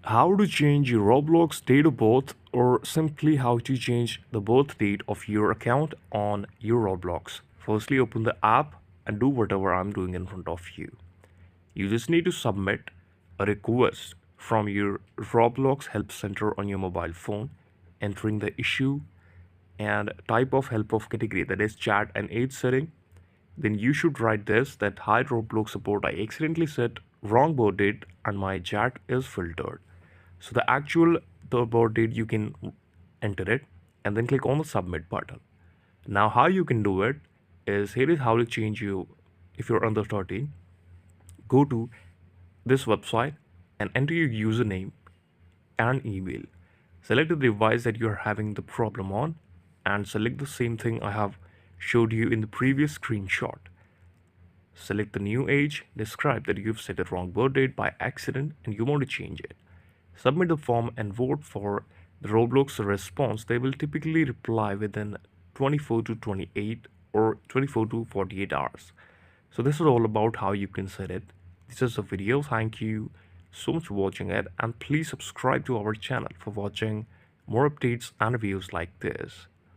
How to change your Roblox date of birth, or simply how to change the birth date of your account on your Roblox. Firstly, open the app and do whatever I'm doing in front of you. You just need to submit a request from your Roblox help center on your mobile phone, entering the issue and type of help of category, that is chat and age setting. Then you should write this, that hi Roblox support, I accidentally set wrong birth date and my chat is filtered. So the birth date, you can enter it and then click on the submit button. Now how you can do it is, here is how to change you. If you're under 13, go to this website and enter your username and email. Select the device that you're having the problem on and select the same thing I have showed you in the previous screenshot. Select the new age, describe that you've set a wrong birth date by accident and you want to change it. Submit the form and vote for the Roblox response. They will typically reply within 24 to 28 or 24 to 48 hours. So this is all about how you can set it. This is the video. Thank you so much for watching it, and please subscribe to our channel for watching more updates and reviews like this.